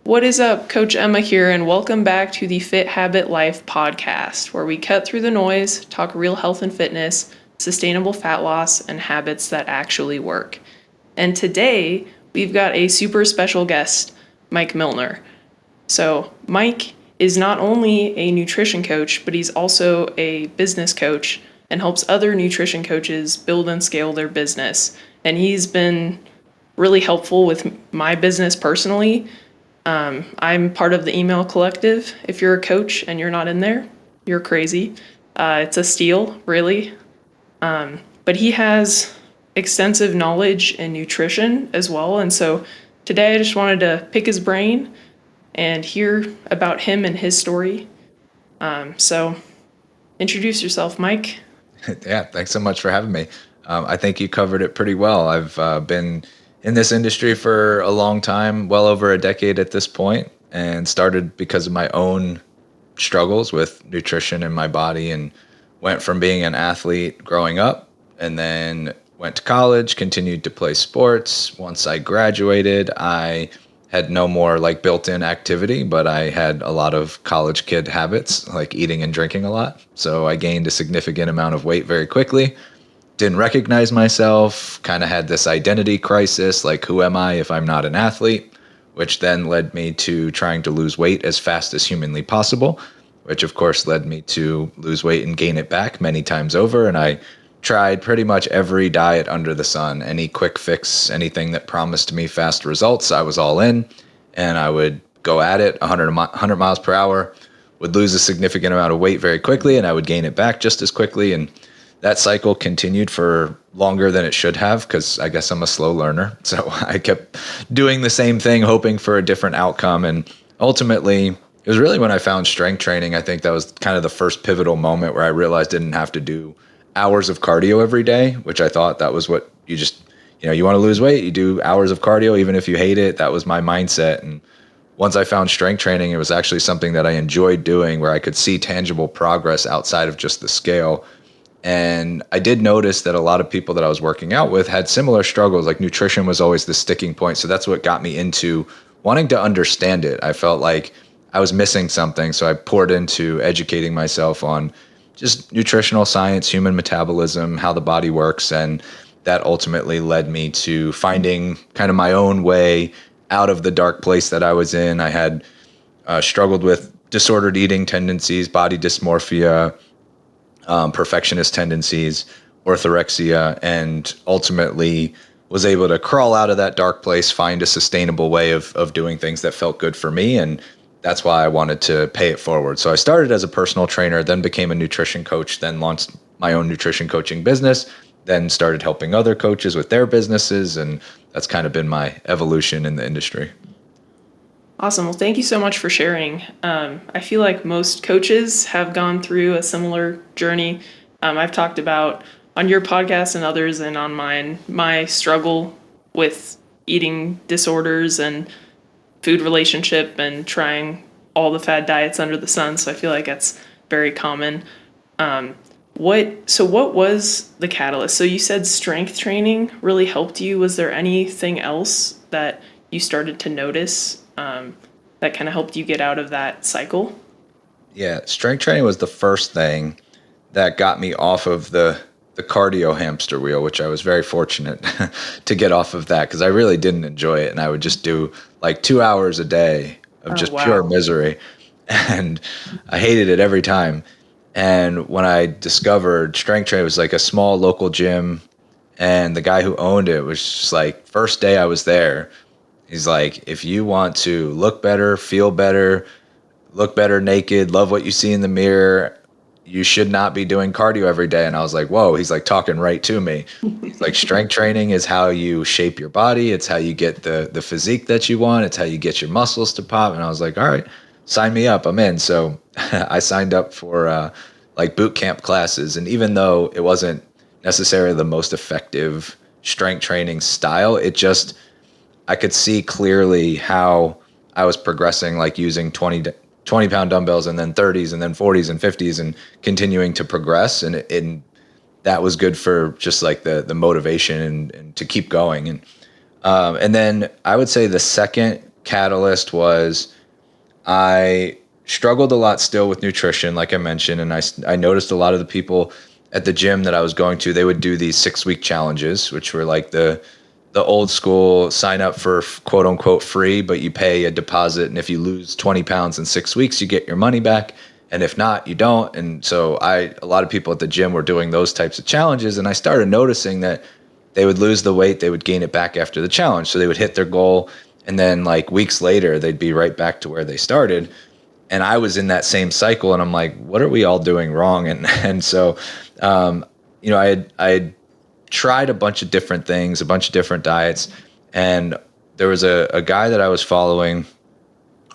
What is up? Coach Emma here, and welcome back to the Fit Habit Life podcast, where we cut through the noise, talk real health and fitness, sustainable fat loss, and habits that actually work. And today, we've got a super special guest, Mike Millner. So, Mike is not only a nutrition coach, but he's also a business coach and helps other nutrition coaches build and scale their business. And he's been really helpful with my business personally. I'm part of the email collective. If you're a coach and you're not in there, you're crazy. It's a steal, really. But he has extensive knowledge in nutrition as well. And so today I just wanted to pick his brain and hear about him and his story. So introduce yourself, Mike. Yeah, thanks so much for having me. I think you covered it pretty well. I've been in this industry for a long time, well over a decade at this point, and started because of my own struggles with nutrition in my body, and went from being an athlete growing up and then went to college, continued to play sports. Once I graduated, I had no more like built-in activity, but I had a lot of college kid habits, like eating and drinking a lot. So I gained a significant amount of weight very quickly. Didn't recognize myself, kind of had this identity crisis, like who am I if I'm not an athlete, which then led me to trying to lose weight as fast as humanly possible, which of course led me to lose weight and gain it back many times over. And I tried pretty much every diet under the sun, any quick fix, anything that promised me fast results, I was all in, and I would go at it 100 miles per hour, would lose a significant amount of weight very quickly, and I would gain it back just as quickly. And that cycle continued for longer than it should have, because I guess I'm a slow learner. So I kept doing the same thing, hoping for a different outcome. And ultimately, it was really when I found strength training. I think that was kind of the first pivotal moment where I realized I didn't have to do hours of cardio every day, which I thought that was what you want to lose weight, you do hours of cardio, even if you hate it. That was my mindset. And once I found strength training, it was actually something that I enjoyed doing, where I could see tangible progress outside of just the scale. And I did notice that a lot of people that I was working out with had similar struggles. Like nutrition was always the sticking point. So that's what got me into wanting to understand it. I felt like I was missing something. So I poured into educating myself on just nutritional science, human metabolism, how the body works. And that ultimately led me to finding kind of my own way out of the dark place that I was in. I had struggled with disordered eating tendencies, body dysmorphia, perfectionist tendencies, orthorexia, and ultimately was able to crawl out of that dark place, find a sustainable way of doing things that felt good for me. And that's why I wanted to pay it forward. So I started as a personal trainer, then became a nutrition coach, then launched my own nutrition coaching business, then started helping other coaches with their businesses. And that's kind of been my evolution in the industry. Awesome. Well, thank you so much for sharing. I feel like most coaches have gone through a similar journey. I've talked about on your podcast and others and on mine, my struggle with eating disorders and food relationship and trying all the fad diets under the sun. So I feel like that's very common. What was the catalyst? So you said strength training really helped you. Was there anything else that you started to notice that kind of helped you get out of that cycle? Yeah, strength training was the first thing that got me off of the cardio hamster wheel, which I was very fortunate to get off of that, because I really didn't enjoy it. And I would just do like 2 hours a day of just pure misery. And I hated it every time. And when I discovered strength training, it was like a small local gym. And the guy who owned it was just like, first day I was there, he's like, if you want to look better, feel better, look better naked, love what you see in the mirror, you should not be doing cardio every day. And I was like, whoa, he's like talking right to me. It's like strength training is how you shape your body. It's how you get the physique that you want. It's how you get your muscles to pop. And I was like, all right, sign me up. I'm in. So I signed up for like boot camp classes. And even though it wasn't necessarily the most effective strength training style, I could see clearly how I was progressing, like using 20-pound dumbbells and then 30s and then 40s and 50s and continuing to progress. And that was good for just like the motivation and to keep going. And then I would say the second catalyst was I struggled a lot still with nutrition, like I mentioned, and I noticed a lot of the people at the gym that I was going to, they would do these 6-week challenges, which were like the old school sign up for quote unquote free, but you pay a deposit, and if you lose 20 pounds in 6 weeks, you get your money back, and if not, you don't. And so a lot of people at the gym were doing those types of challenges, and I started noticing that they would lose the weight, they would gain it back after the challenge, so they would hit their goal, and then like weeks later, they'd be right back to where they started. And I was in that same cycle, and I'm like, what are we all doing wrong? And so, I had tried a bunch of different things, a bunch of different diets, and there was a guy that I was following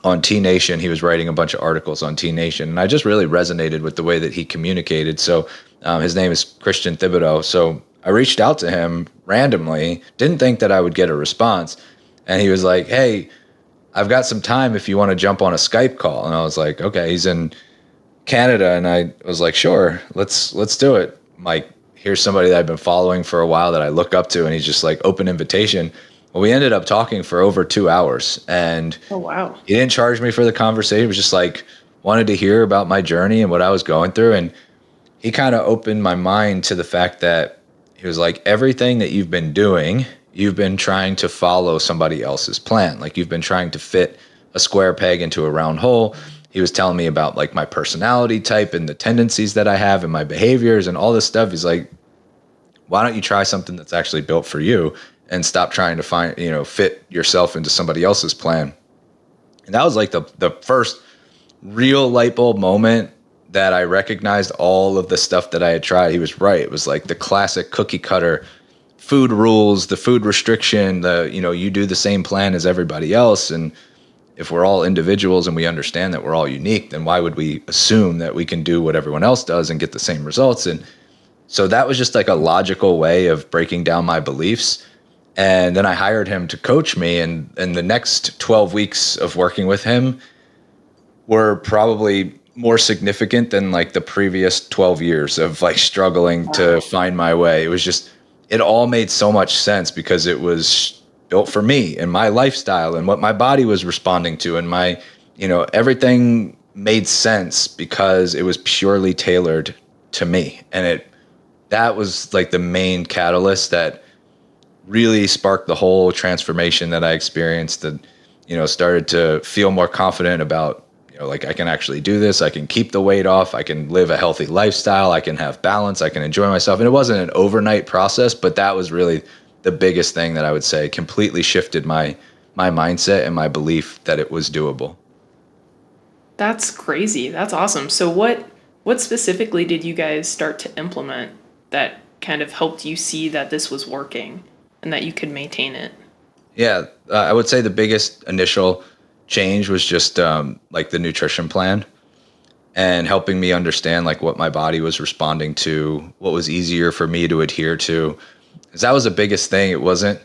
on T Nation. He was writing a bunch of articles on T Nation, and I just really resonated with the way that he communicated. So his name is Christian Thibodeau. So I reached out to him randomly, didn't think that I would get a response, and he was like, "Hey, I've got some time if you want to jump on a Skype call." And I was like, okay, he's in Canada. And I was like, sure, let's do it. Like, here's somebody that I've been following for a while that I look up to. And he's just like, open invitation. Well, we ended up talking for over 2 hours, and Oh, wow. he didn't charge me for the conversation. It was just like, wanted to hear about my journey and what I was going through. And he kind of opened my mind to the fact that he was like, everything that you've been doing, you've been trying to follow somebody else's plan. Like, you've been trying to fit a square peg into a round hole. He was telling me about like my personality type and the tendencies that I have and my behaviors and all this stuff. He's like, why don't you try something that's actually built for you and stop trying to fit yourself into somebody else's plan? And that was like the first real light bulb moment that I recognized all of the stuff that I had tried. He was right. It was like the classic cookie cutter food rules, the food restriction, you do the same plan as everybody else. And if we're all individuals and we understand that we're all unique, then why would we assume that we can do what everyone else does and get the same results? And so that was just like a logical way of breaking down my beliefs. And then I hired him to coach me. And the next 12 weeks of working with him were probably more significant than like the previous 12 years of like struggling to find my way. It all made so much sense because it was built for me and my lifestyle and what my body was responding to, and my, everything made sense because it was purely tailored to me. And that was like the main catalyst that really sparked the whole transformation that I experienced, that, started to feel more confident about, like, I can actually do this. I can keep the weight off. I can live a healthy lifestyle. I can have balance. I can enjoy myself. And it wasn't an overnight process, but that was really the biggest thing that I would say completely shifted my mindset and my belief that it was doable. That's crazy. That's awesome. So what specifically did you guys start to implement that kind of helped you see that this was working and that you could maintain it? Yeah, I would say the biggest initial change was just like the nutrition plan and helping me understand like what my body was responding to, what was easier for me to adhere to. Because that was the biggest thing. It wasn't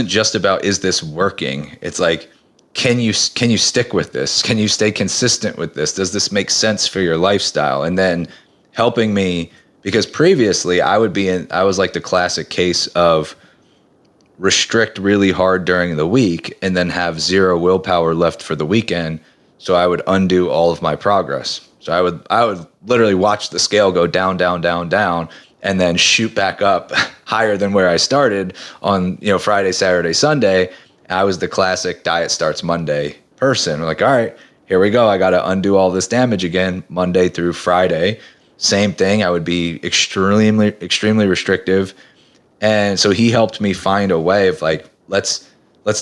just about, is this working? It's like, can you stick with this? Can you stay consistent with this? Does this make sense for your lifestyle? And then helping me, because previously I was like the classic case of restrict really hard during the week and then have zero willpower left for the weekend. So I would undo all of my progress. So I would literally watch the scale go down, down, down, down, and then shoot back up higher than where I started on, Friday, Saturday, Sunday. I was the classic diet starts Monday person. We're like, all right, here we go. I got to undo all this damage again, Monday through Friday. Same thing. I would be extremely, extremely restrictive. And so he helped me find a way of like, let's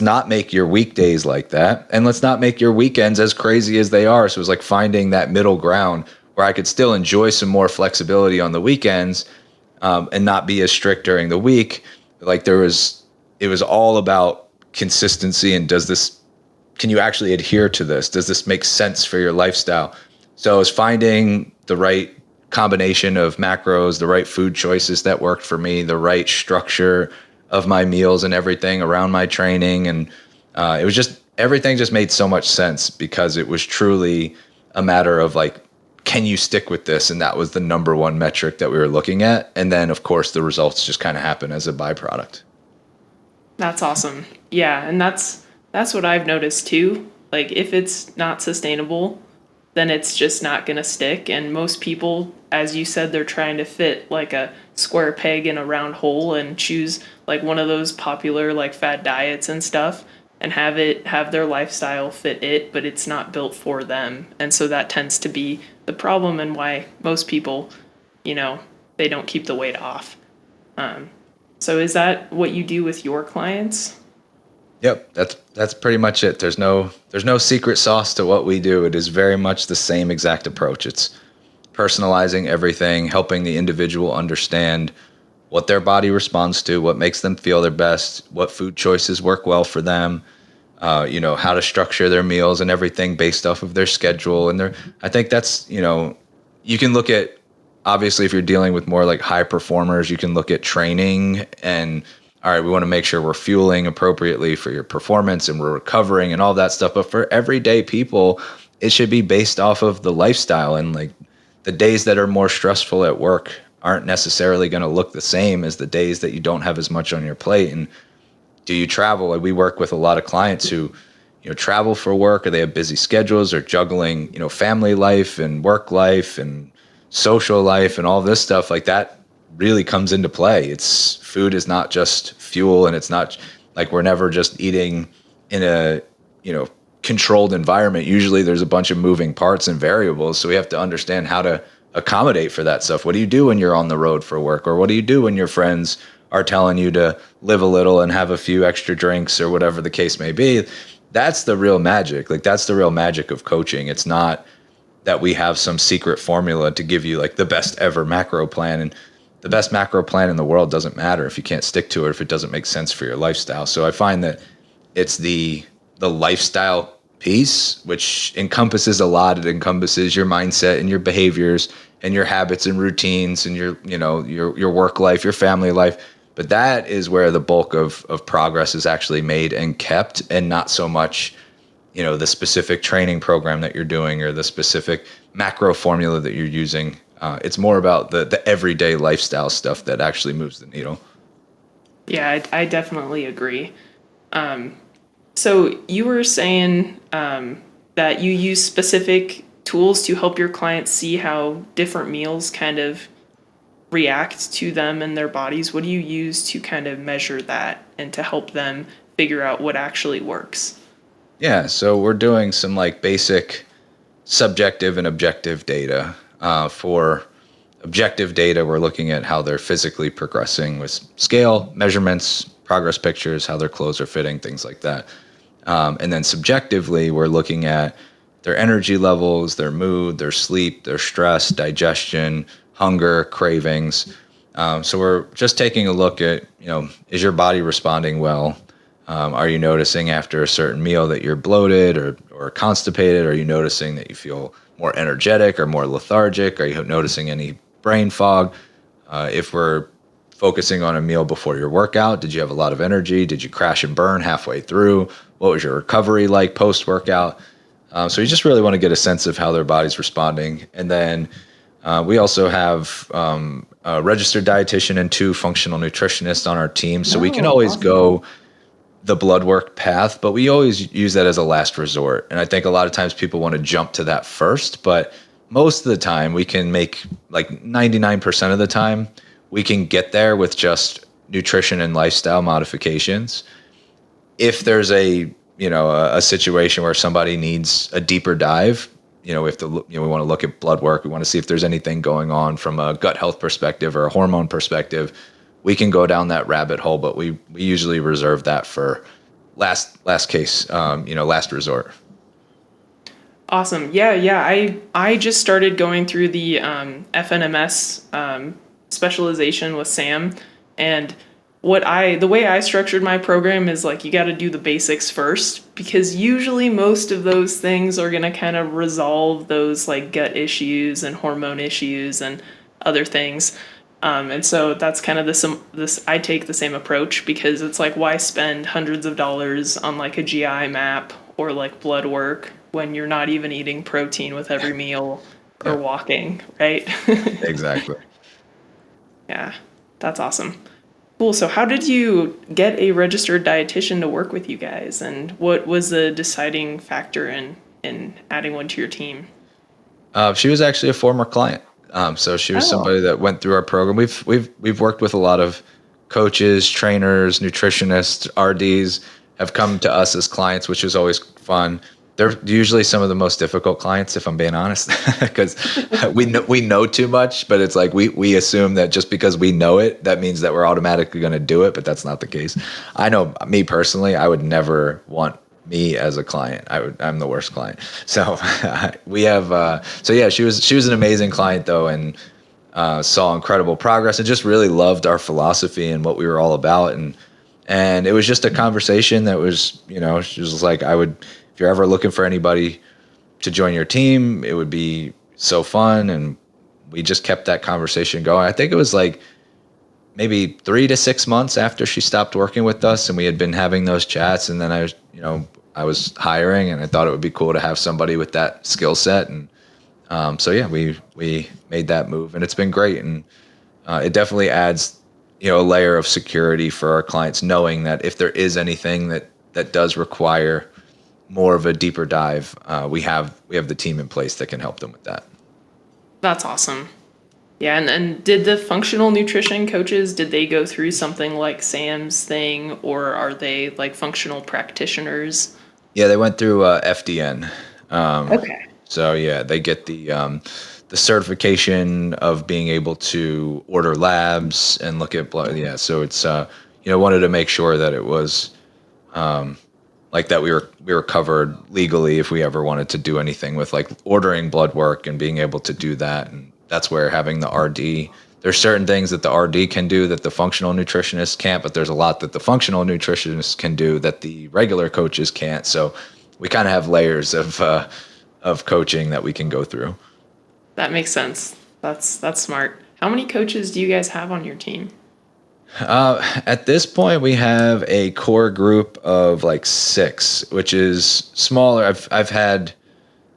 not make your weekdays like that. And let's not make your weekends as crazy as they are. So it was like finding that middle ground where I could still enjoy some more flexibility on the weekends, and not be as strict during the week. Like it was all about consistency. And can you actually adhere to this? Does this make sense for your lifestyle? So I was finding the right combination of macros, the right food choices that worked for me, the right structure of my meals and everything around my training. And it was just, everything just made so much sense because it was truly a matter of like, can you stick with this? And that was the number one metric that we were looking at. And then of course the results just kind of happen as a byproduct. That's awesome. Yeah, and that's That's what I've noticed too. Like if it's not sustainable, then it's just not going to stick. And most people, as you said, they're trying to fit like a square peg in a round hole and choose like one of those popular like fad diets and stuff and have their lifestyle fit it, but it's not built for them. And so that tends to be the problem and why most people, you know, they don't keep the weight off. So is that what you do with your clients? Yep, that's pretty much it. There's no secret sauce to what we do. It is very much the same exact approach. It's personalizing everything, helping the individual understand what their body responds to, what makes them feel their best, what food choices work well for them, how to structure their meals and everything based off of their schedule. I think that's, you can look at, obviously, if you're dealing with more like high performers, you can look at training and, all right, we want to make sure we're fueling appropriately for your performance and we're recovering and all that stuff. But for everyday people, it should be based off of the lifestyle, and like the days that are more stressful at work aren't necessarily going to look the same as the days that you don't have as much on your plate. And do you travel? Like we work with a lot of clients who, travel for work, or they have busy schedules, or juggling, family life and work life and social life and all this stuff like that really comes into play. It's food is not just fuel, and it's not like we're never just eating in a, controlled environment. Usually there's a bunch of moving parts and variables. So we have to understand how to accommodate for that stuff. What do you do when you're on the road for work? Or what do you do when your friends are telling you to live a little and have a few extra drinks or whatever the case may be? That's the real magic. Like that's the real magic of coaching. It's not that we have some secret formula to give you like the best ever macro plan. And the best macro plan in the world doesn't matter if you can't stick to it, if it doesn't make sense for your lifestyle. So I find that it's the lifestyle piece, which encompasses a lot. It encompasses your mindset and your behaviors and your habits and routines and your work life, your family life. But that is where the bulk of progress is actually made and kept, and not so much, the specific training program that you're doing or the specific macro formula that you're using. It's more about the everyday lifestyle stuff that actually moves the needle. Yeah, I definitely agree. So you were saying that you use specific tools to help your clients see how different meals kind of react to them and their bodies. What do you use to kind of measure that and to help them figure out what actually works? Yeah, so we're doing some like basic subjective and objective data. For objective data, we're looking at how they're physically progressing with scale, measurements, progress pictures, how their clothes are fitting, things like that. And then subjectively, we're looking at their energy levels, their mood, their sleep, their stress, digestion, hunger, cravings. So we're just taking a look at, is your body responding well? Are you noticing after a certain meal that you're bloated or constipated? Are you noticing that you feel more energetic or more lethargic? Are you noticing any brain fog? If we're focusing on a meal before your workout, did you have a lot of energy? Did you crash and burn halfway through? What was your recovery like post-workout? So you just really want to get a sense of how their body's responding. And then we also have a registered dietitian and 2 functional nutritionists on our team. So we can Oh, always awesome. go the blood work path, but we always use that as a last resort. And I think a lot of times people want to jump to that first, but most of the time we can make like 99% of the time we can get there with just nutrition and lifestyle modifications. If there's a situation where somebody needs a deeper dive, we want to look at blood work. We want to see if there's anything going on from a gut health perspective or a hormone perspective. We can go down that rabbit hole, but we usually reserve that for last case, last resort. Awesome. Yeah, yeah. I just started going through the FNMS specialization with Sam, and the way I structured my program is like you got to do the basics first, because usually most of those things are going to kind of resolve those like gut issues and hormone issues and other things. And so that's kind of this I take the same approach, because it's like, why spend hundreds of dollars on like a GI map or like blood work when you're not even eating protein with every meal or Yep, walking, right? exactly. Yeah, that's awesome. Cool. So how did you get a registered dietitian to work with you guys, and what was the deciding factor in adding one to your team? She was actually a former client. So she was Oh, somebody that went through our program. We've worked with a lot of coaches, trainers, nutritionists, RDs have come to us as clients, which is always fun. They're usually some of the most difficult clients, if I'm being honest, because we know too much. But it's like we assume that just because we know it, that means that we're automatically going to do it. But that's not the case. I know me personally, I would never want me as a client. I'm the worst client. So we have so yeah, she was an amazing client though, and saw incredible progress and just really loved our philosophy and what we were all about. And it was just a conversation that was, she was like, if you're ever looking for anybody to join your team, it would be so fun. And we just kept that conversation going. I think it was like maybe 3 to 6 months after she stopped working with us, and we had been having those chats. And then I was hiring, and I thought it would be cool to have somebody with that skill set. And so yeah, we made that move, and it's been great. And it definitely adds, a layer of security for our clients, knowing that if there is anything that does require more of a deeper dive, we have the team in place that can help them with that. that's awesome. Yeah, and did the functional nutrition coaches, did they go through something like Sam's thing, or are they like functional practitioners? Yeah, they went through FDN. Okay. So yeah, they get the certification of being able to order labs and look at blood. Yeah, so it's wanted to make sure that it was like that we were covered legally if we ever wanted to do anything with like ordering blood work and being able to do that. And that's where having the RD. There's certain things that the RD can do that the functional nutritionist can't, but there's a lot that the functional nutritionist can do that the regular coaches can't. So we kind of have layers of coaching that we can go through. That makes sense. That's smart. How many coaches do you guys have on your team? At this point, we have a core group of like six, which is smaller. I've had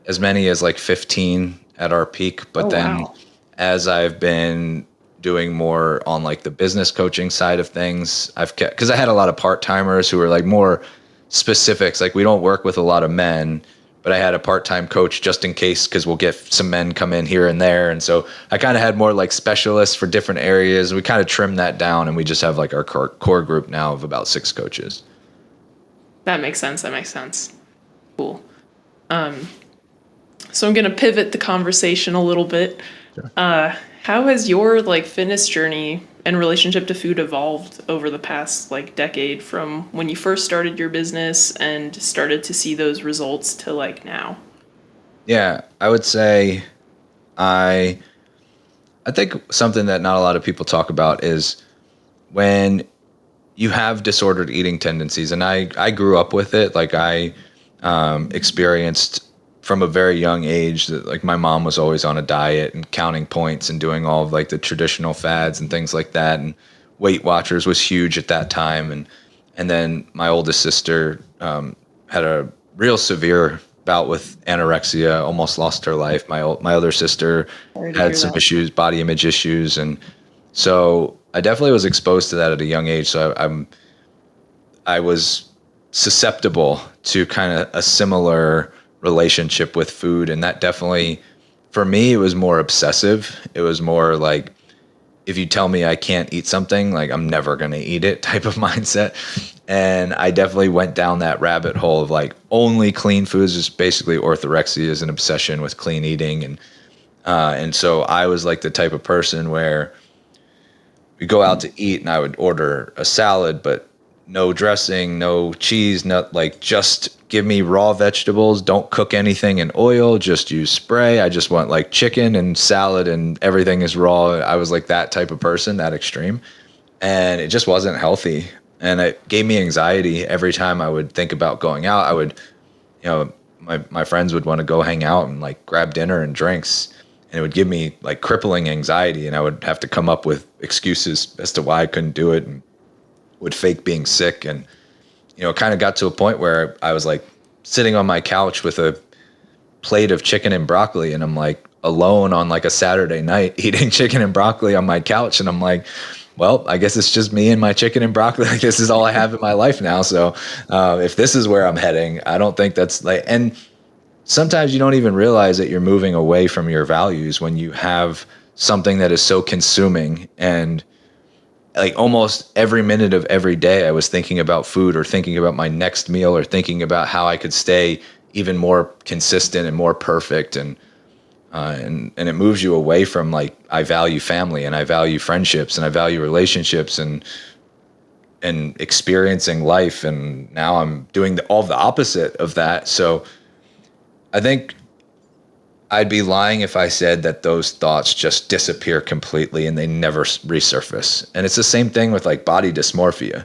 as many as like 15 at our peak, Oh but then wow. as I've been doing more on like the business coaching side of things, I've kept, because I had a lot of part timers who were like more specifics. Like we don't work with a lot of men, but I had a part time coach just in case, because we'll get some men come in here and there. And so I kind of had more like specialists for different areas. We kind of trimmed that down, and we just have like our core group now of about six coaches. That makes sense. That makes sense. Cool. So I'm gonna pivot the conversation a little bit. Sure. How has your like fitness journey and relationship to food evolved over the past like decade, from when you first started your business and started to see those results to like now? Yeah, I would say I I think something that not a lot of people talk about is when you have disordered eating tendencies. And I grew up with it. Like I experienced from a very young age that like my mom was always on a diet and counting points and doing all of like the traditional fads and things like that. And Weight Watchers was huge at that time. And then my oldest sister had a real severe bout with anorexia, almost lost her life. My other sister Sorry to had hear some that. issues, body image issues, and so I definitely was exposed to that at a young age. So I was susceptible to kind of a similar relationship with food, and that definitely, for me, it was more obsessive. It was more like, if you tell me I can't eat something, like I'm never going to eat it type of mindset. And I definitely went down that rabbit hole of like only clean foods. Just basically orthorexia is an obsession with clean eating. And so I was like the type of person where we go out to eat and I would order a salad, but no dressing, no cheese, not like, just give me raw vegetables. Don't cook anything in oil. Just use spray. I just want like chicken and salad and everything is raw. I was like that type of person, that extreme. And it just wasn't healthy. And it gave me anxiety every time I would think about going out. I would, my friends would want to go hang out and like grab dinner and drinks, and it would give me like crippling anxiety, and I would have to come up with excuses as to why I couldn't do it, and would fake being sick. And it kind of got to a point where I was like sitting on my couch with a plate of chicken and broccoli, and I'm like alone on like a Saturday night eating chicken and broccoli on my couch, and I'm like, well, I guess it's just me and my chicken and broccoli. Like, this is all I have in my life now. So if this is where I'm heading, I don't think that's like, and sometimes you don't even realize that you're moving away from your values when you have something that is so consuming. And like almost every minute of every day, I was thinking about food or thinking about my next meal or thinking about how I could stay even more consistent and more perfect. And it moves you away from like, I value family and I value friendships and I value relationships and experiencing life. And now I'm doing all the opposite of that. So I think I'd be lying if I said that those thoughts just disappear completely and they never resurface. And it's the same thing with like body dysmorphia.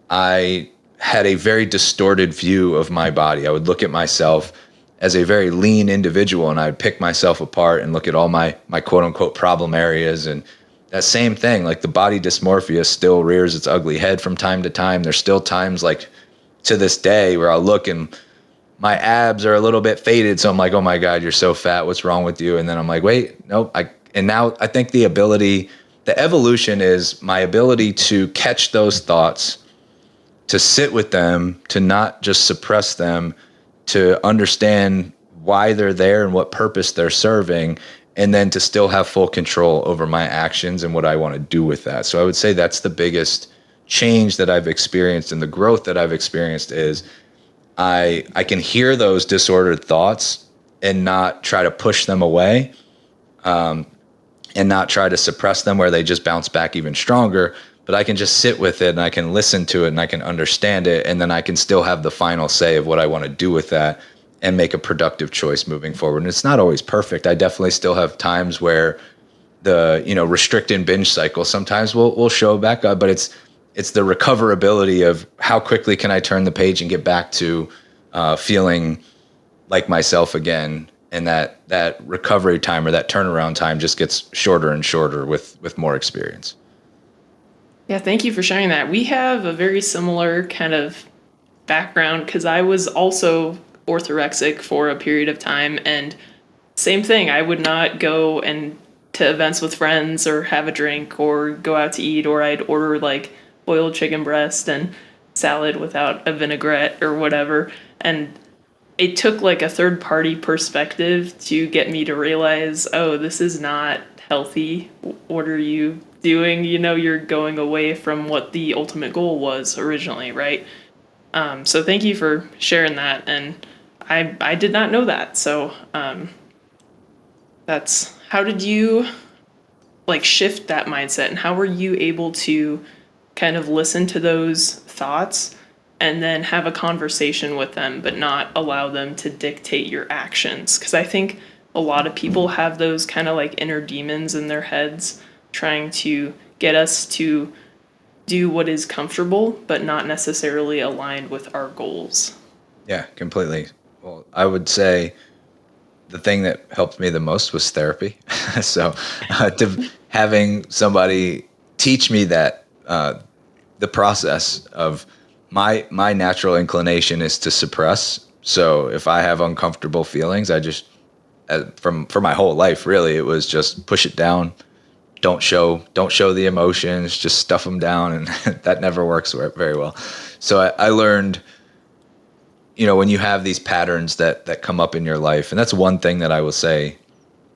I had a very distorted view of my body. I would look at myself as a very lean individual and I'd pick myself apart and look at all my quote unquote problem areas. And that same thing, like the body dysmorphia still rears its ugly head from time to time. There's still times like to this day where I'll look and my abs are a little bit faded. So I'm like, oh my God, you're so fat. What's wrong with you? And then I'm like, wait, nope. And now I think the evolution is my ability to catch those thoughts, to sit with them, to not just suppress them, to understand why they're there and what purpose they're serving, and then to still have full control over my actions and what I want to do with that. So I would say that's the biggest change that I've experienced and the growth that I've experienced is I can hear those disordered thoughts and not try to push them away, and not try to suppress them where they just bounce back even stronger. But I can just sit with it and I can listen to it and I can understand it. And then I can still have the final say of what I want to do with that and make a productive choice moving forward. And it's not always perfect. I definitely still have times where the, restrict and binge cycle sometimes will show back up, but it's the recoverability of how quickly can I turn the page and get back to feeling like myself again. And that recovery time or that turnaround time just gets shorter and shorter with more experience. Yeah, thank you for sharing that. We have a very similar kind of background because I was also orthorexic for a period of time, and same thing. I would not go and to events with friends or have a drink or go out to eat, or I'd order like boiled chicken breast and salad without a vinaigrette or whatever. And it took like a third party perspective to get me to realize, oh, this is not healthy. What are you doing? You're going away from what the ultimate goal was originally, right? So thank you for sharing that. And I did not know that. So that's how did you like shift that mindset, and how were you able to kind of listen to those thoughts and then have a conversation with them, but not allow them to dictate your actions? Because I think a lot of people have those kind of like inner demons in their heads trying to get us to do what is comfortable, but not necessarily aligned with our goals. Yeah, completely. Well, I would say the thing that helped me the most was therapy. So having somebody teach me that the process of my natural inclination is to suppress. So if I have uncomfortable feelings, I just for my whole life, really, it was just push it down. Don't show the emotions, just stuff them down. And that never works very well. So I learned, when you have these patterns that come up in your life, and that's one thing that I will say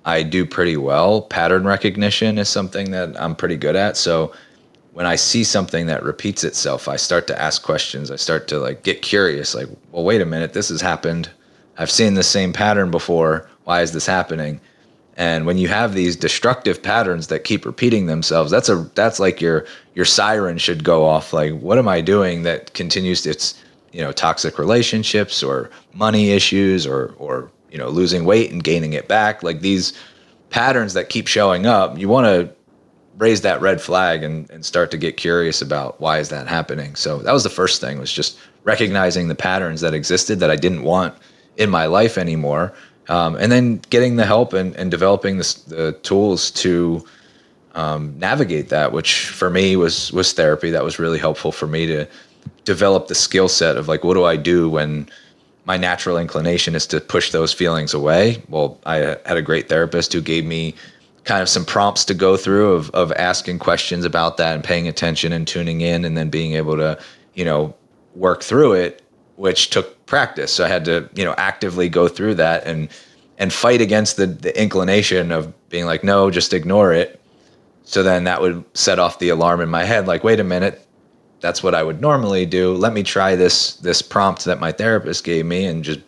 I do pretty well. Pattern recognition is something that I'm pretty good at. So when I see something that repeats itself, I start to ask questions. I start to like get curious, like, well, wait a minute, this has happened. I've seen the same pattern before. Why is this happening? And when you have these destructive patterns that keep repeating themselves, that's like your siren should go off. Like, what am I doing that continues to, it's, toxic relationships or money issues or losing weight and gaining it back. Like these patterns that keep showing up, you want to raise that red flag and start to get curious about why is that happening. So that was the first thing, was just recognizing the patterns that existed that I didn't want in my life anymore. And then getting the help and developing the tools to navigate that, which for me was therapy. That was really helpful for me to develop the skill set of like, what do I do when my natural inclination is to push those feelings away? Well, I had a great therapist who gave me kind of some prompts to go through of asking questions about that and paying attention and tuning in and then being able to, work through it, which took practice. So I had to, actively go through that and fight against the inclination of being like, no, just ignore it. So then that would set off the alarm in my head, like, wait a minute, that's what I would normally do. Let me try this prompt that my therapist gave me and just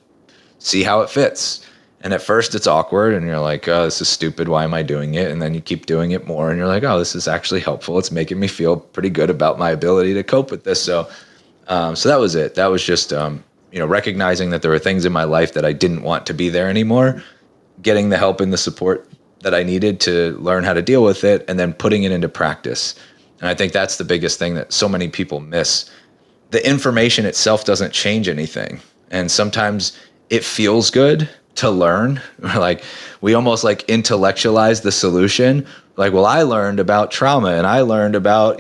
see how it fits. And at first it's awkward and you're like, oh, this is stupid. Why am I doing it? And then you keep doing it more and you're like, oh, this is actually helpful. It's making me feel pretty good about my ability to cope with this. So that was it. That was just, recognizing that there were things in my life that I didn't want to be there anymore, getting the help and the support that I needed to learn how to deal with it, and then putting it into practice. And I think that's the biggest thing that so many people miss. The information itself doesn't change anything. And sometimes it feels good to learn. Like we almost like intellectualize the solution. Like, well, I learned about trauma and I learned about,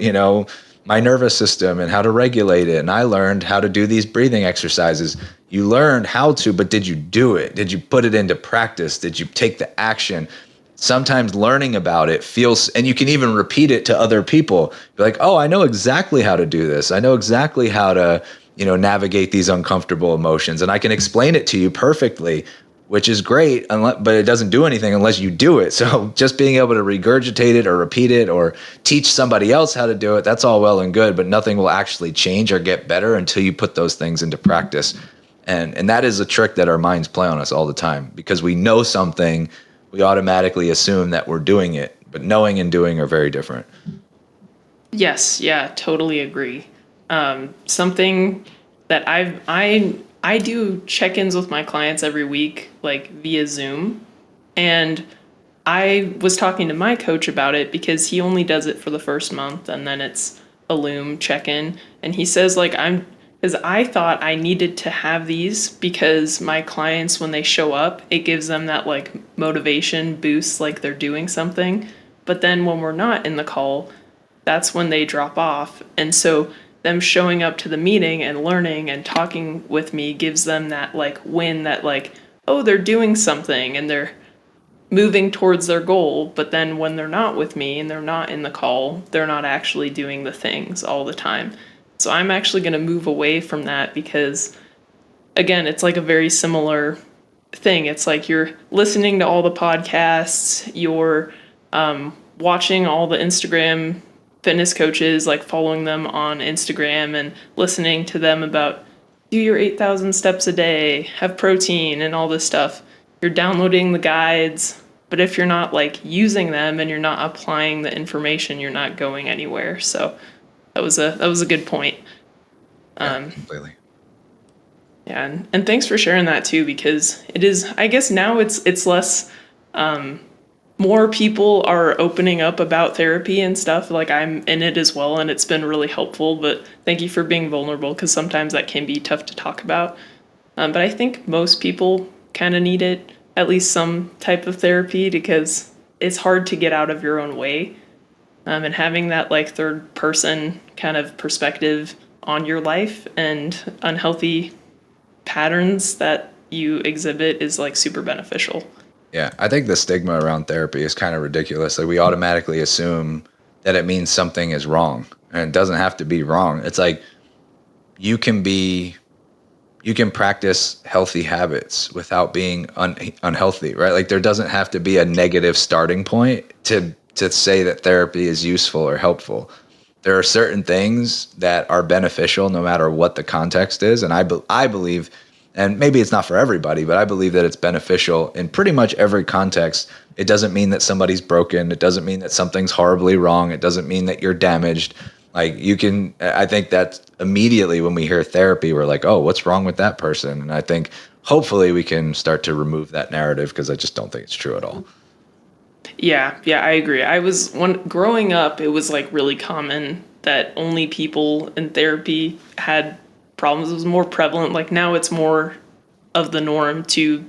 my nervous system and how to regulate it. And I learned how to do these breathing exercises. You learned how to, but did you do it? Did you put it into practice? Did you take the action? Sometimes learning about it feels, and you can even repeat it to other people. Be like, oh, I know exactly how to do this. I know exactly how to, navigate these uncomfortable emotions. And I can explain it to you perfectly, which is great, but it doesn't do anything unless you do it. So just being able to regurgitate it or repeat it or teach somebody else how to do it, that's all well and good, but nothing will actually change or get better until you put those things into practice. And that is a trick that our minds play on us all the time, because we know something, we automatically assume that we're doing it, but knowing and doing are very different. Yes, yeah, totally agree. Something that I do check-ins with my clients every week, like via Zoom, and I was talking to my coach about it because he only does it for the first month and then it's a Loom check-in, and he says like because I thought I needed to have these because my clients, when they show up, it gives them that like motivation boost, like they're doing something. But then when we're not in the call, that's when they drop off. And so them showing up to the meeting and learning and talking with me gives them that like win, that like, oh, they're doing something and they're moving towards their goal. But then when they're not with me and they're not in the call, they're not actually doing the things all the time. So I'm actually going to move away from that because, again, it's like a very similar thing. It's like you're listening to all the podcasts, you're watching all the Instagram fitness coaches, like following them on Instagram and listening to them about do your 8,000 steps a day, have protein and all this stuff. You're downloading the guides, but if you're not like using them and you're not applying the information, you're not going anywhere. So that was a good point. Yeah, completely. Yeah, and thanks for sharing that too, because it is, I guess now it's less, more people are opening up about therapy and stuff. Like I'm in it as well, and it's been really helpful. But thank you for being vulnerable, because sometimes that can be tough to talk about. But I think most people kind of need it, at least some type of therapy, because it's hard to get out of your own way. And having that like third person kind of perspective on your life and unhealthy patterns that you exhibit is like super beneficial. Yeah, I think the stigma around therapy is kind of ridiculous. Like we automatically assume that it means something is wrong, and it doesn't have to be wrong. It's like you can practice healthy habits without being unhealthy, right? Like there doesn't have to be a negative starting point to say that therapy is useful or helpful. There are certain things that are beneficial no matter what the context is, and I believe, and maybe it's not for everybody, but I believe that it's beneficial in pretty much every context. It doesn't mean that somebody's broken. It doesn't mean that something's horribly wrong. It doesn't mean that you're damaged. Like I think that immediately when we hear therapy, we're like, oh, what's wrong with that person? And I think hopefully we can start to remove that narrative, because I just don't think it's true at all. Yeah, I agree. Growing up, it was like really common that only people in therapy had problems. It was more prevalent. Like now it's more of the norm to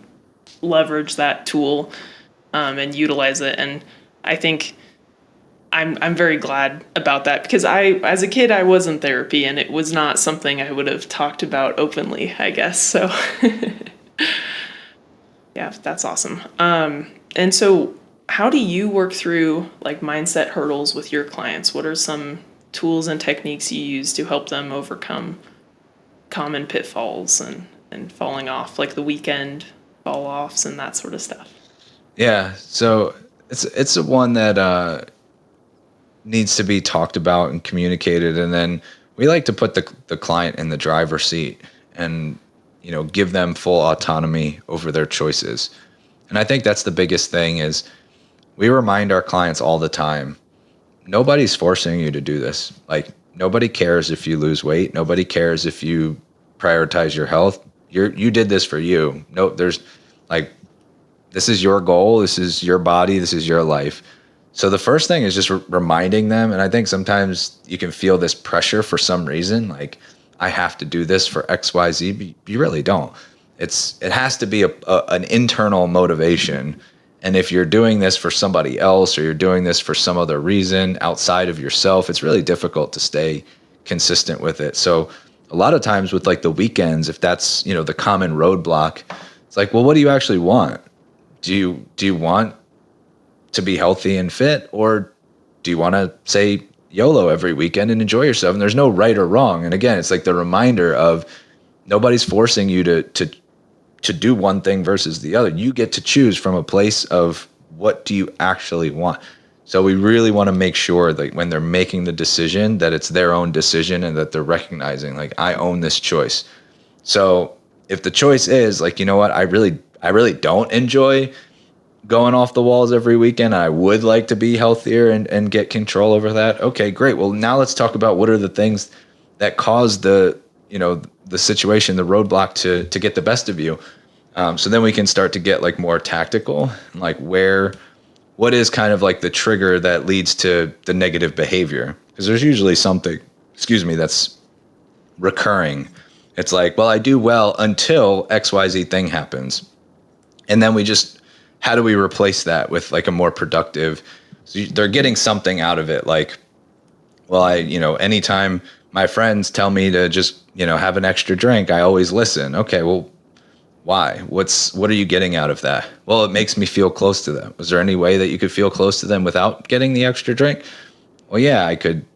leverage that tool and utilize it. And I think I'm very glad about that, because as a kid, I was in therapy and it was not something I would have talked about openly, I guess. So yeah, that's awesome. And so how do you work through like mindset hurdles with your clients? What are some tools and techniques you use to help them overcome common pitfalls and falling off, like the weekend fall offs and that sort of stuff? Yeah, so it's a one that needs to be talked about and communicated, and then we like to put the client in the driver's seat and give them full autonomy over their choices. And I think that's the biggest thing is we remind our clients all the time, nobody's forcing you to do this. Like nobody cares if you lose weight, nobody cares if you prioritize your health. You did this for you. No, there's like this is your goal, this is your body, this is your life. So the first thing is just reminding them, and I think sometimes you can feel this pressure for some reason, like I have to do this for XYZ, but you really don't. It has to be an internal motivation. And if you're doing this for somebody else or you're doing this for some other reason outside of yourself, it's really difficult to stay consistent with it. So a lot of times with like the weekends, if that's, the common roadblock, it's like, well, what do you actually want? Do you want to be healthy and fit, or do you want to say YOLO every weekend and enjoy yourself? And there's no right or wrong. And again, it's like the reminder of nobody's forcing you to do one thing versus the other. You get to choose from a place of what do you actually want. So we really want to make sure that when they're making the decision, that it's their own decision and that they're recognizing like I own this choice. So if the choice is like, you know what, I really don't enjoy going off the walls every weekend. I would like to be healthier and get control over that. Okay, great. Well, now let's talk about what are the things that cause the situation, the roadblock to get the best of you. So then we can start to get like more tactical, like what is kind of like the trigger that leads to the negative behavior? Because there's usually something, that's recurring. It's like, well, I do well until XYZ thing happens. And then how do we replace that with like a more productive, so they're getting something out of it. Like, well, anytime my friends tell me to just, have an extra drink, I always listen. Okay, well, why? What are you getting out of that? Well, it makes me feel close to them. Was there any way that you could feel close to them without getting the extra drink? Well, yeah, I could,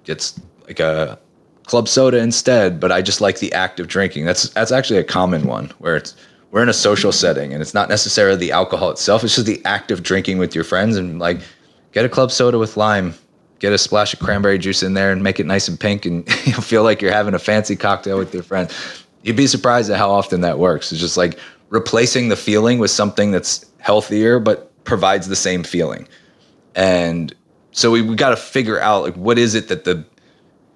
get like a club soda instead, but I just like the act of drinking. That's actually a common one where we're in a social setting and it's not necessarily the alcohol itself. It's just the act of drinking with your friends, and like get a club soda with lime, get a splash of cranberry juice in there and make it nice and pink, and you'll feel like you're having a fancy cocktail with your friends. You'd be surprised at how often that works. It's just like replacing the feeling with something that's healthier but provides the same feeling. And so we got to figure out like what is it that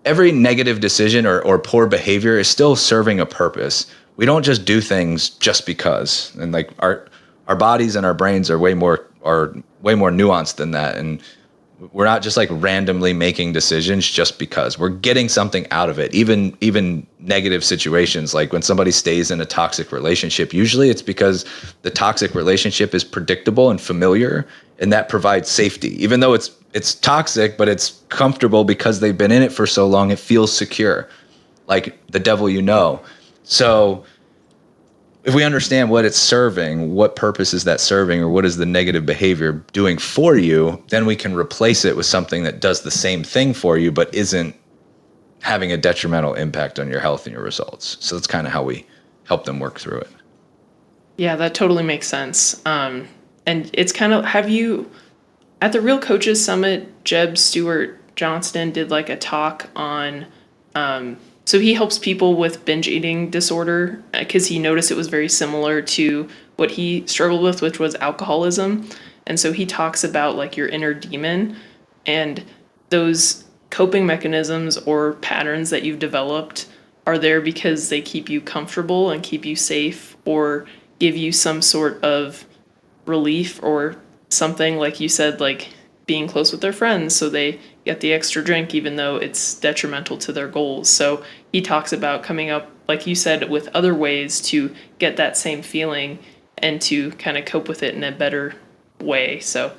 every negative decision or poor behavior is still serving a purpose. We don't just do things just because. And like our bodies and our brains are way more nuanced than that. And we're not just like randomly making decisions just because. We're getting something out of it. Even negative situations, like when somebody stays in a toxic relationship, usually it's because the toxic relationship is predictable and familiar, and that provides safety. Even though it's toxic, but it's comfortable because they've been in it for so long, it feels secure, like the devil you know. So if we understand what it's serving, what purpose is that serving, or what is the negative behavior doing for you, then we can replace it with something that does the same thing for you, but isn't having a detrimental impact on your health and your results. So that's kind of how we help them work through it. Yeah, that totally makes sense. And it's kind of, have you, at the Real Coaches Summit, Jeb Stuart Johnston did like a talk on, so he helps people with binge eating disorder because he noticed it was very similar to what he struggled with, which was alcoholism. And so he talks about like your inner demon and those coping mechanisms or patterns that you've developed are there because they keep you comfortable and keep you safe or give you some sort of relief or something, like you said, like being close with their friends so they get the extra drink even though it's detrimental to their goals. So he talks about coming up, like you said, with other ways to get that same feeling and to kind of cope with it in a better way. So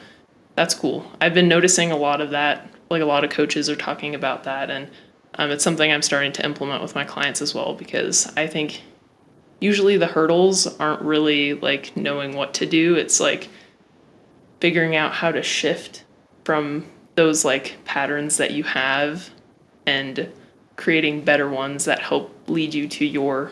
that's cool. I've been noticing a lot of that, like a lot of coaches are talking about that, and it's something I'm starting to implement with my clients as well, because I think usually the hurdles aren't really like knowing what to do. It's like figuring out how to shift from those like patterns that you have and creating better ones that help lead you to your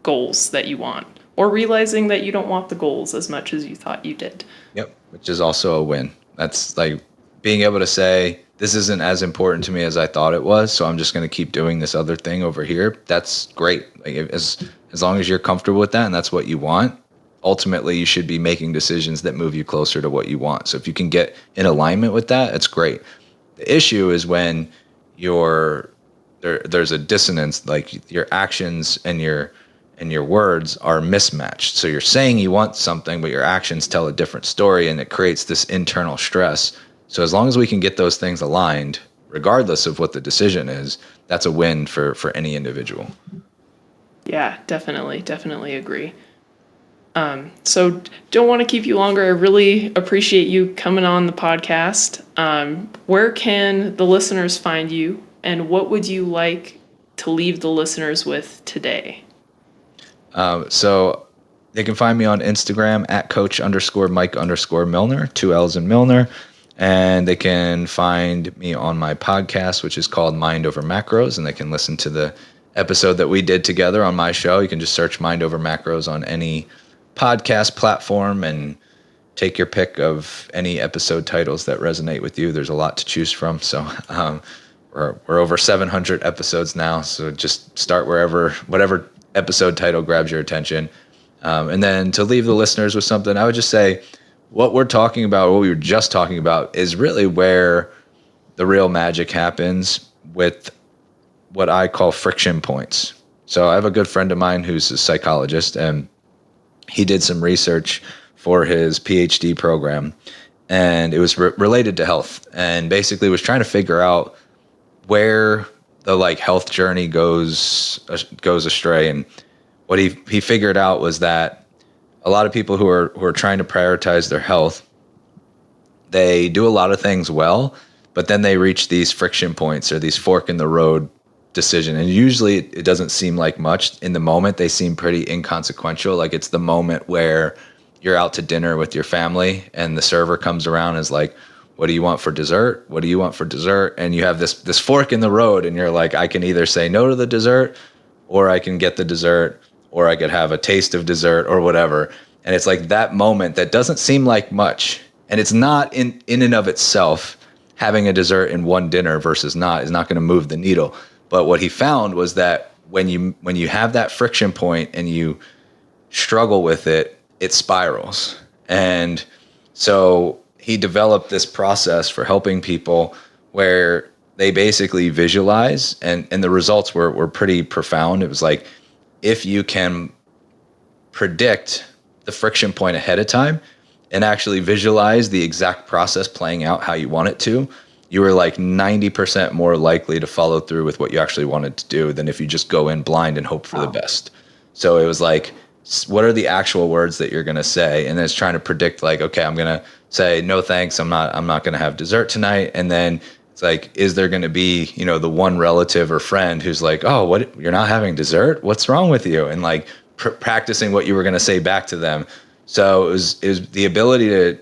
goals that you want, or realizing that you don't want the goals as much as you thought you did. Yep, which is also a win. That's like being able to say, this isn't as important to me as I thought it was, so I'm just going to keep doing this other thing over here. That's great. Like as long as you're comfortable with that and that's what you want, ultimately you should be making decisions that move you closer to what you want. So if you can get in alignment with that, it's great. The issue is when there's a dissonance, like your actions and your words are mismatched. So you're saying you want something, but your actions tell a different story, and it creates this internal stress. So as long as we can get those things aligned, regardless of what the decision is, that's a win for any individual. Yeah, definitely agree. So don't want to keep you longer. I really appreciate you coming on the podcast. Where can the listeners find you, and what would you like to leave the listeners with today? So they can find me on Instagram at coach_Mike_Millner, 2 L's in Millner. And they can find me on my podcast, which is called Mind Over Macros. And they can listen to the episode that we did together on my show. You can just search Mind Over Macros on any podcast platform and take your pick of any episode titles that resonate with you. There's a lot to choose from. So we're over 700 episodes now. So just start whatever episode title grabs your attention. And then to leave the listeners with something, I would just say what we were just talking about is really where the real magic happens with what I call friction points. So I have a good friend of mine who's a psychologist, and he did some research for his PhD program, and it was related to health, and basically was trying to figure out where the health journey goes astray. And what he figured out was that a lot of people who are trying to prioritize their health, they do a lot of things well, but then they reach these friction points or these fork in the road decision. And usually it doesn't seem like much in the moment. They seem pretty inconsequential. Like it's the moment where you're out to dinner with your family and the server comes around and is like, what do you want for dessert? What do you want for dessert? And you have this fork in the road, and you're like, I can either say no to the dessert, or I can get the dessert, or I could have a taste of dessert or whatever. And it's like that moment that doesn't seem like much. And it's not in and of itself, having a dessert in one dinner versus not is not going to move the needle. But what he found was that when you have that friction point and you struggle with it, it spirals. And so he developed this process for helping people where they basically visualize, and the results were pretty profound. It was like, if you can predict the friction point ahead of time and actually visualize the exact process playing out how you want it to, you were like 90% more likely to follow through with what you actually wanted to do than if you just go in blind and hope for the best. So it was like, what are the actual words that you're going to say? And then it's trying to predict, like, okay, I'm going to say, no, thanks. I'm not going to have dessert tonight. And then it's like, is there going to be, the one relative or friend who's like, oh, what, you're not having dessert? What's wrong with you? And like practicing what you were going to say back to them. So it was the ability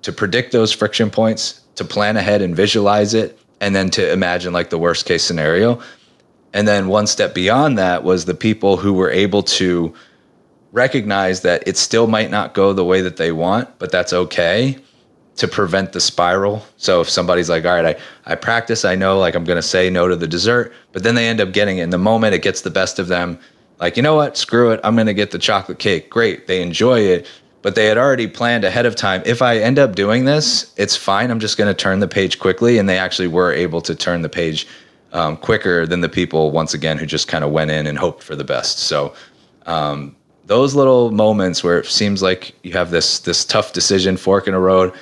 to predict those friction points, to plan ahead and visualize it, and then to imagine like the worst case scenario. And then one step beyond that was the people who were able to recognize that it still might not go the way that they want, but that's okay, to prevent the spiral. So if somebody's like, all right, I practice, I know, like I'm going to say no to the dessert, but then they end up getting it in the moment, it gets the best of them. Like, you know what, screw it, I'm going to get the chocolate cake. Great, they enjoy it, but they had already planned ahead of time. If I end up doing this, it's fine, I'm just going to turn the page quickly. And they actually were able to turn the page quicker than the people, once again, who just kind of went in and hoped for the best. So those little moments where it seems like you have this tough decision, fork in a road,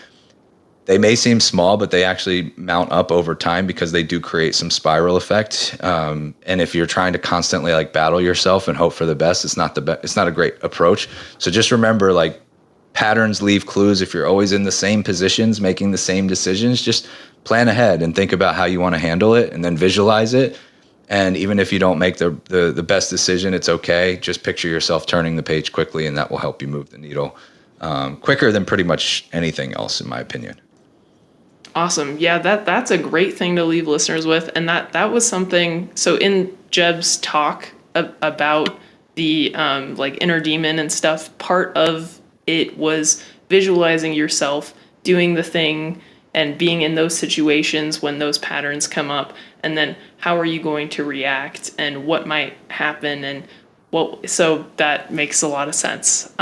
they may seem small, but they actually mount up over time because they do create some spiral effect. And if you're trying to constantly like battle yourself and hope for the best, it's not it's not a great approach. So just remember, like, patterns leave clues. If you're always in the same positions, making the same decisions, just plan ahead and think about how you want to handle it, and then visualize it. And even if you don't make the best decision, it's okay. Just picture yourself turning the page quickly, and that will help you move the needle quicker than pretty much anything else, in my opinion. Awesome. Yeah, that's a great thing to leave listeners with. And that was something. So in Jeb's talk about the like inner demon and stuff, part of it was visualizing yourself doing the thing and being in those situations when those patterns come up, and then how are you going to react and what might happen, and what. So that makes a lot of sense.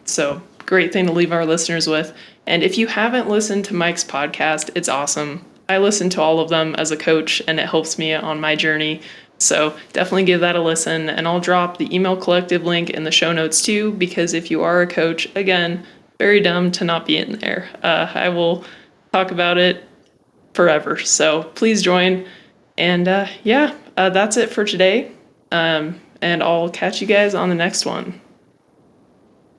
So great thing to leave our listeners with. And if you haven't listened to Mike's podcast, it's awesome. I listen to all of them as a coach, and it helps me on my journey. So definitely give that a listen. And I'll drop the email collective link in the show notes too, because if you are a coach, again, very dumb to not be in there. I will talk about it forever. So please join. And that's it for today. And I'll catch you guys on the next one.